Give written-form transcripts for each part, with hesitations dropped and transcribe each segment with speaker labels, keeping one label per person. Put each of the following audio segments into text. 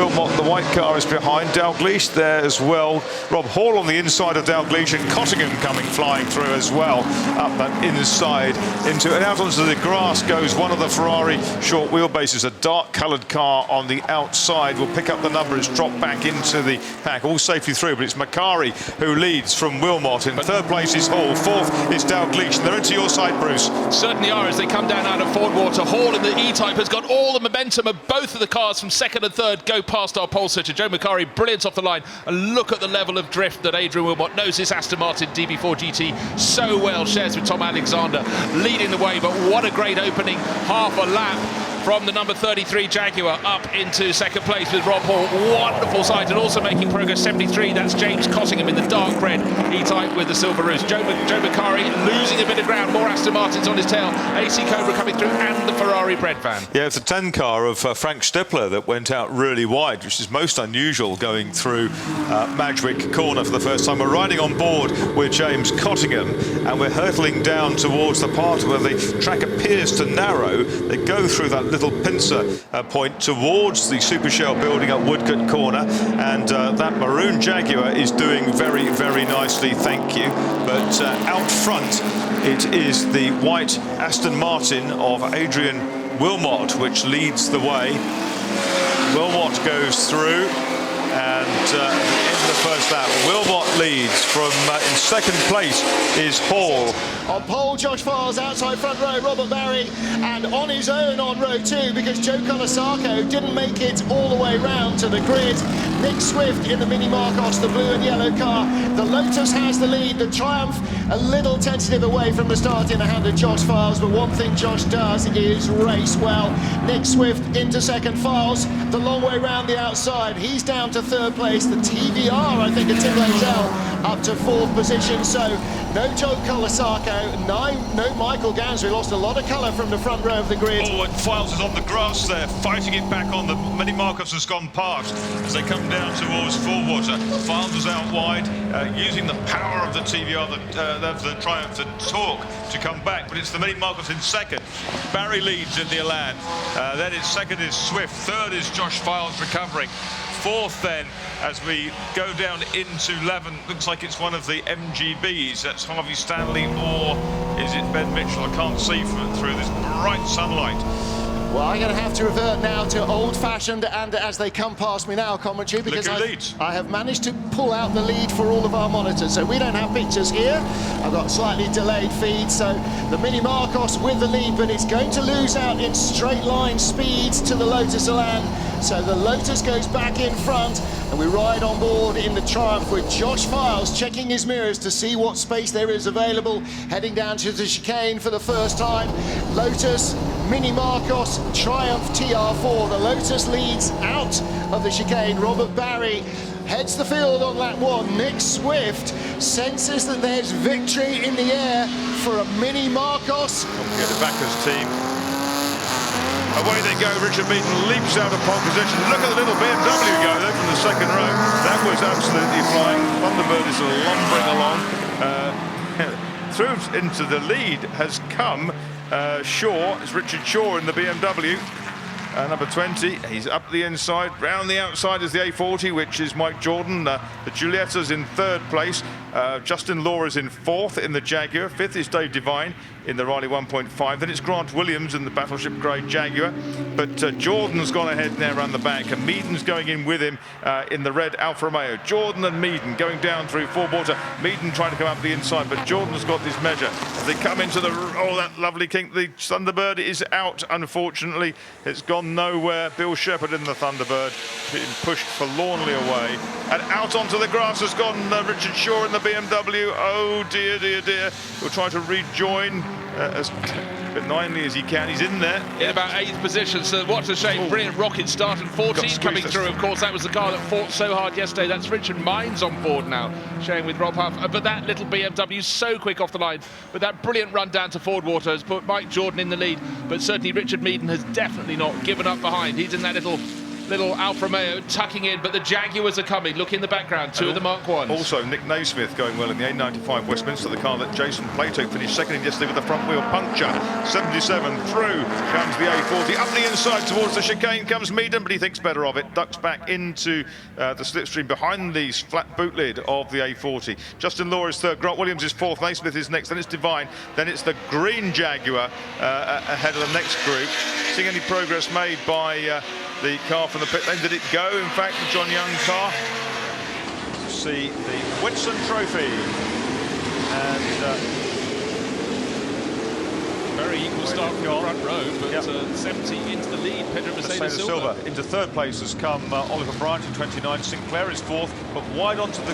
Speaker 1: Wilmot, the white car, is behind. Dalgleish there as well. Rob Hall on the inside of Dalgleish, and Cottingham coming flying through as well. Up that inside into and out onto the grass goes one of the Ferrari short wheelbases. A dark coloured car on the outside will pick up the number. It's dropped back into the pack, all safely through, but it's Macari who leads from Wilmot. In third place is Hall, fourth is Dalgleish. They're into your side, Bruce.
Speaker 2: Certainly are, as they come down out of FORDWATER. Hall in the E-Type has got all the momentum of both of the cars from second and third go past our pole sitter. Joe Macari, brilliant off the line. And look at the level of drift that Adrian Wilmot knows this Aston Martin DB4 GT so well. Shares with Tom Alexander leading the way, but what a great opening half a lap from the number 33 Jaguar up into second place with Rob Hall. Wonderful sight, and also making progress. 73, that's James Cottingham in the dark red E-Type with the silver roost. Joe Macari losing a bit of ground. More Aston Martins on his tail. AC Cobra coming through, and the Ferrari bread van.
Speaker 1: Yeah, it's a 10 car of Frank Stippler that went out really wide, which is most unusual going through Madgwick Corner for the first time. We're riding on board with James Cottingham, and we're hurtling down towards the part where the track appears to narrow. They go through that little pincer point towards the Supershell building at Woodcote Corner, and that maroon Jaguar is doing very, very nicely, thank you. But out front, it is the white Aston Martin of Adrian Wilmot which leads the way. Wilmot goes through, and in the first lap, Wilmot leads. From in second place is Hall.
Speaker 3: On pole, Josh Files, outside front row, Robert Barry, and on his own on row 2, because Joe Colasarco didn't make it all the way round to the grid. Nick Swift in the Mini Marcos, the blue and yellow car. The Lotus has the lead. The Triumph a little tentative away from the start in the hand of Josh Files, but one thing Josh does is race well. Nick Swift into second, Files the long way round the outside. He's down to third place. The TVR, I think, at Tim Lazel up to fourth position. So no Joe Colasarco, no Michael Gans. We lost a lot of colour from the front row of the grid.
Speaker 1: Oh, and Files is on the grass there, fighting it back on. The Mini Marcos has gone past as they come down towards FORDWATER. Files is out wide, using the power of the TVR, the Triumph, the torque to come back, but it's the Mini Marcos in second. Barry leads in the Elan. Then it's second is Swift, third is Josh Files recovering. Fourth then, as we go down into 11, looks like it's one of the MGBs. That's Harvey Stanley, or is it Ben Mitchell? I can't see through this bright sunlight.
Speaker 3: Well, I'm going to have to revert now to old-fashioned, and as they come past me now, commentary, because I have managed to pull out the lead for all of our monitors, so we don't have pictures here. I've got slightly delayed feed, so the Mini Marcos with the lead, but it's going to lose out in straight line speeds to the Lotus Elan. So the Lotus goes back in front, and we ride on board in the Triumph with Josh Files checking his mirrors to see what space there is available, heading down to the chicane for the first time. Lotus, Mini Marcos, Triumph TR4. The Lotus leads out of the chicane. Robert Barry heads the field on lap 1. Nick Swift senses that there's victory in the air for a Mini Marcos.
Speaker 1: Don't forget the backers team. Away they go. Richard Meaden leaps out of pole position. Look at the little BMW go there from the second row. That was absolutely flying. Thunderbird is lumbering along. Through into the lead has come Shaw. It's Richard Shaw in the BMW. Number 20, he's up the inside. Round the outside is the A40, which is Mike Jordan. The Giulietta's in third place. Justin Law is in fourth in the Jaguar. Fifth is Dave Devine in the Riley 1.5. Then it's Grant Williams in the Battleship Grey Jaguar. But Jordan's gone ahead now around the back, and Meaden's going in with him in the red Alfa Romeo. Jordan and Meaden going down through FORDWATER. Meaden trying to come up the inside, but Jordan's got this measure. As they come into the, oh, that lovely kink. The Thunderbird is out, unfortunately. It's gone nowhere. Bill Shepherd in the Thunderbird, being pushed forlornly away. And out onto the grass has gone Richard Shaw in the BMW. Oh dear, dear, dear. He'll try to rejoin as benignly as he can. He's in there.
Speaker 2: In about 8th position, so what a shame. Brilliant rocket start, and 14 coming through. Of course, that was the car that fought so hard yesterday. That's Richard Mines on board now, sharing with Rob Huff. But that little BMW so quick off the line. But that brilliant run down to FORDWATER has put Mike Jordan in the lead. But certainly Richard Meaden has definitely not given up behind. He's in that little little Alfa Romeo tucking in, but the Jaguars are coming. Look in the background, two of the Mark 1s.
Speaker 1: Also, Nick Naismith going well in the A95 Westminster, the car that Jason Plato finished second in yesterday with a front wheel puncture. 77 through comes the A40. Up the inside towards the chicane comes Meaden, but he thinks better of it. Ducks back into the slipstream behind the flat boot lid of the A40. Justin Law is third, Grant Williams is fourth, Naismith is next, then it's Divine, then it's the green Jaguar ahead of the next group. Seeing any progress made by the car from the pit lane? Did it go, in fact, the John Young car? See the WHITSUN trophy. And
Speaker 2: very equal start from the front row, but 70 into the lead. Pedro Mercedes Silva.
Speaker 1: Into third place has come Oliver Bryant in 29. Sinclair is fourth, but wide onto the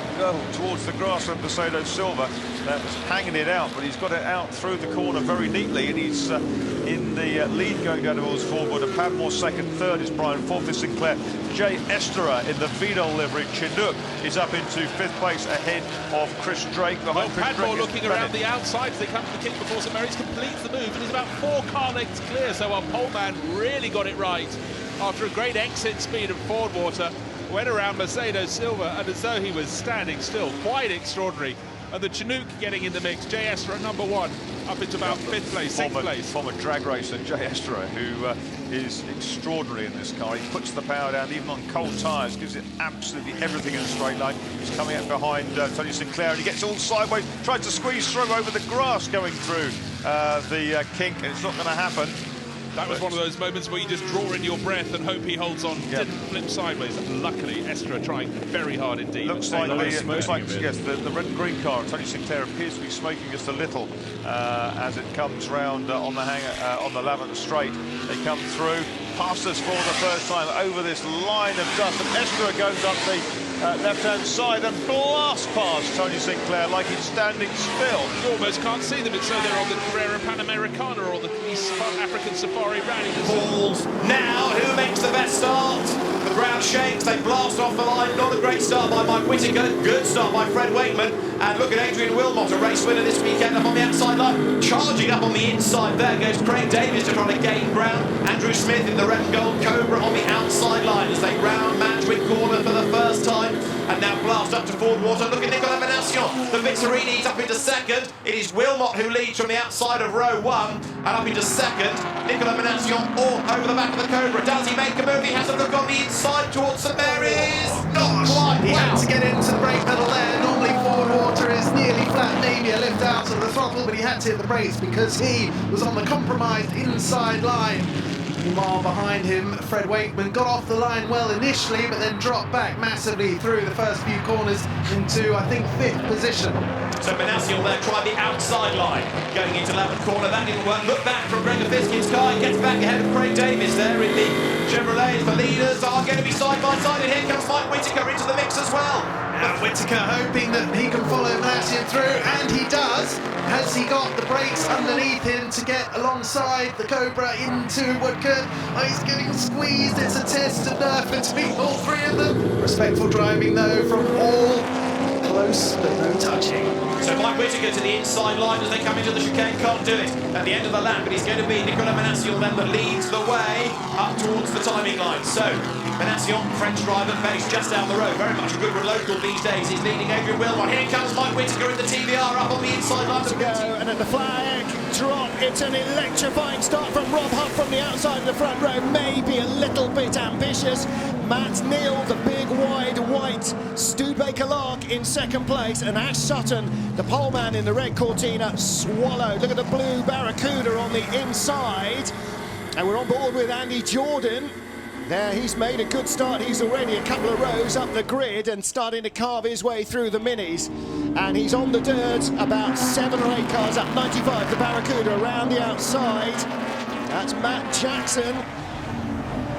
Speaker 1: towards the grass of Mercedes Silva. That was hanging it out, but he's got it out through the corner very neatly, and he's in the lead going down towards FORDWATER. Padmore second, third is Bryant, fourth is Sinclair. Jay Estera in the Vidal livery. Chinook is up into fifth place ahead of Chris Drake.
Speaker 2: Well, Padmore looking around the outside as they come to the kick before St Mary's completes the move, and he's about 4 car lengths clear, so our pole man really got it right after a great exit speed of FORDWATER. Went around Mercedes Silva, and as though he was standing still, quite extraordinary. And the Chinook getting in the mix. Jay Estera at number 1, up into about 5th place, 6th place.
Speaker 1: Former drag racer Jay Estera, who is extraordinary in this car. He puts the power down even on cold tyres, gives it absolutely everything in a straight line. He's coming up behind Tony Sinclair, and he gets all sideways, tries to squeeze through over the grass going through the kink, and it's not going to happen.
Speaker 2: That was one of those moments where you just draw in your breath and hope he holds on. Didn't flip sideways. Luckily, Estera trying very hard indeed.
Speaker 1: Looks like yes, the red and green car, Tony Sinclair, appears to be smoking just a little as it comes round on the hanger on the Lavender Straight. They come through, past us for the first time over this line of dust, and Estera goes up the left-hand side and blasts past Tony Sinclair like he's standing still.
Speaker 2: You almost can't see them. It's so they're on the Carrera Panamericana or the East African Safari Rally.
Speaker 4: Balls now. Who makes the best start? The ground shakes. They blast off the line. Not a great start by Mike Whittaker. Good start by Fred Wakeman. And look at Adrian Wilmot, a race winner this weekend up on the outside line. Charging up on the inside. There goes Craig Davies to try to gain ground. Andrew Smith in the red and gold Cobra on the outside line as they round Manchwick corner for the first time. And now blast up to FORDWATER. Look at Nicola Menacion. The Vittorini's up into second. It is Wilmot who leads from the outside of row 1 and up into second. Nicola Menacion all over the back of the Cobra. Does he make a move? He has a look on the inside towards St Mary's. Not quite.
Speaker 5: He had to get into the brake pedal there. Normally FORDWATER is nearly flat, maybe a lift out of the throttle, but he had to hit the brakes because he was on the compromised inside line. Meanwhile, behind him, Fred Wakeman got off the line well initially, but then dropped back massively through the first few corners into, I think, 5th position.
Speaker 4: So Menacion there tried the outside line, going into 11th corner. That didn't work. Look back from Gregor Fiskin's car. He gets back ahead of Craig Davies there in the Chevrolet. The leaders are going to be side by side, and here comes Mike Whittaker into the mix as well.
Speaker 5: Now Whittaker hoping that he can follow Menacion through, and he does. Has he got the brakes underneath him to get alongside the Cobra into Woodcourt? Oh, he's getting squeezed. It's a test of nerve between all 3 of them. Respectful driving though from all. Close but no touching.
Speaker 4: So Mike Whittaker to the inside line as they come into the chicane, can't do it at the end of the lap, but he's going to be Nicola Menacion then that leads the way up towards the timing line. So Menacion, French driver, based just down the road, very much a Goodwood local these days. He's leading Adrian Wilmot. Here comes Mike Whittaker in the TVR up on the inside line
Speaker 3: to go, and at the flag drop, it's an electrifying start from Rob Huff from the outside of the front row, maybe a little bit ambitious. Matt Neal, the big wide white Studebaker Lark in second place, and Ash Sutton, the pole man in the red Cortina, swallowed. Look at the blue Barracuda on the inside, and we're on board with Andy Jordan. There, he's made a good start. He's already a couple of rows up the grid and starting to carve his way through the minis. And he's on the dirt, about 7 or 8 cars up 95, the Barracuda around the outside. That's Matt Jackson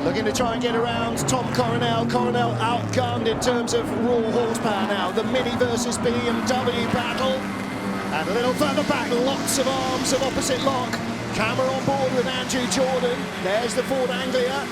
Speaker 3: looking to try and get around Tom Coronel. Coronel outgunned in terms of raw horsepower now. The Mini versus BMW battle. And a little further back, lots of arms of opposite lock. Camera on board with Andrew Jordan. There's the Ford Anglia.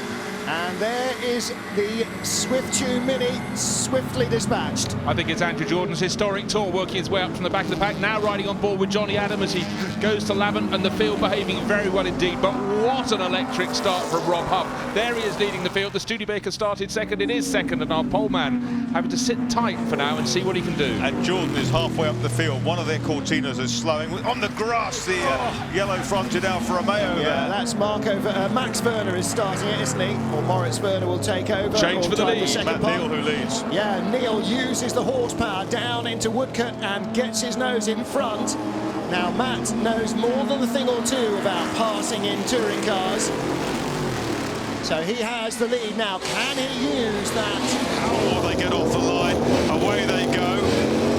Speaker 3: And there is the Swift2 Mini, swiftly dispatched.
Speaker 2: I think it's Andrew Jordan's historic tour, working his way up from the back of the pack, now riding on board with Johnny Adam as he goes to Lavant, and the field behaving very well indeed. But what an electric start from Rob Huff. There he is leading the field. The Studebaker started second. It is second, and our pole man having to sit tight for now and see what he can do.
Speaker 1: And Jordan is halfway up the field. One of their Cortinas is slowing. On the grass, the yellow-fronted Alfa Romeo.
Speaker 3: Yeah, that's Max Werner is starting it, isn't he? Or Moritz Werner will take over.
Speaker 2: Change for the lead.
Speaker 1: Matt Neal who leads.
Speaker 3: Yeah, Neal uses the horsepower down into Woodcote and gets his nose in front. Now Matt knows more than a thing or two about passing in touring cars. So he has the lead now. Can he use that?
Speaker 1: Oh, they get off the line. Away they go.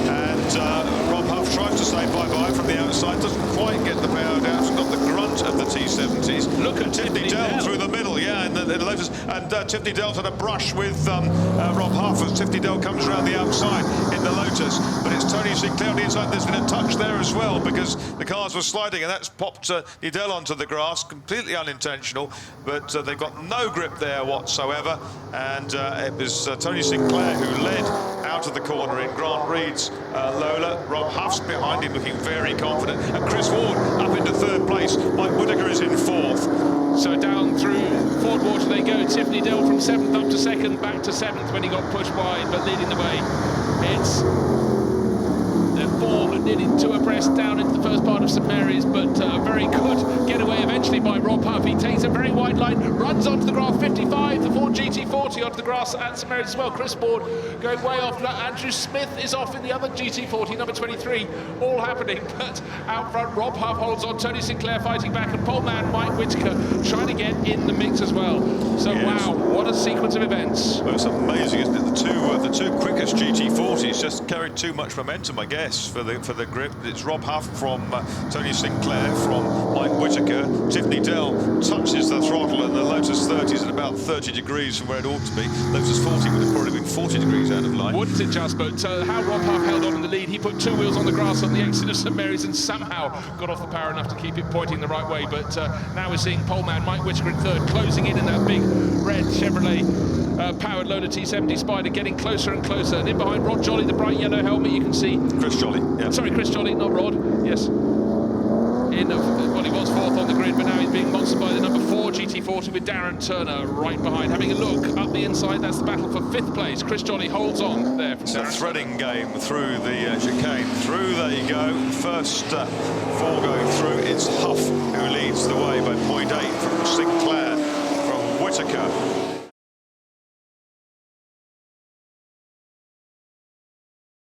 Speaker 1: And Rob Huff tries to say bye-bye from the outside. Doesn't quite get the power down. It's got the grunt of the T70s.
Speaker 2: Look at
Speaker 1: Tiffany Dell through the middle. Yeah, and the Lotus. And Tiffany Dell's had a brush with Rob Huff as Tiffany Dell comes around the outside in the Lotus. But it's Tony Sinclair on the inside. There's been a touch there as well because the cars were sliding, and that's popped Liddell onto the grass. Completely unintentional, but they've got no grip there whatsoever. And it was Tony Sinclair who led out of the corner in Grant Reed's Lola. Rob Huff's behind him looking very confident, and Chris Ward up into third place. Mike Whittaker is in fourth.
Speaker 2: So down through FORDWATER they go. Tiffany Dell from 7th up to 2nd, back to 7th when he got pushed wide, but leading the way. It's the 4 and nearly 2 abreast down into the first part of St Mary's, but a very good getaway eventually by Rob Huff. He takes a very wide line, runs onto the grass, 55, the Ford GT40 onto the grass at St Mary's as well. Chris Ward going way off. Andrew Smith is off in the other GT40, number 23, all happening, but out front Rob Huff holds on, Tony Sinclair fighting back, and pole man Mike Whittaker trying to get in the mix as well. So yes. Wow, what a sequence of events.
Speaker 1: Well, it's amazing, isn't it? The two quickest GT40s just carried too much momentum, I guess, for the grip. It's Rob Huff from Tony Sinclair, from Mike Whittaker. Tiffany Dell touches the throttle, and the Lotus 30 is at about 30 degrees from where it ought to be. Lotus 40 would have probably been 40 degrees out of line.
Speaker 2: Wouldn't it just, but how Rob Huff held on in the lead. He put 2 wheels on the grass on the exit of St Mary's and somehow got off the power enough to keep it pointing the right way. But now we're seeing pole man Mike Whittaker in third, closing in that big red Chevrolet powered Lola T70 Spider, getting closer and closer. And in behind Rod Jolly, the bright yellow helmet, you can see
Speaker 1: Chris Jolly. Yeah.
Speaker 2: Sorry, Chris Jolly, not Rod. Yes. Well, he was 4th on the grid, but now he's being monstered by the number 4 GT40 with Darren Turner right behind. Having a look up the inside, that's the battle for 5th place. Chris Jolly holds on there.
Speaker 1: It's a threading game through the chicane. Through they go. First 4 going through. It's Huff who leads the way by 0.8 from Sinclair, from Whittaker.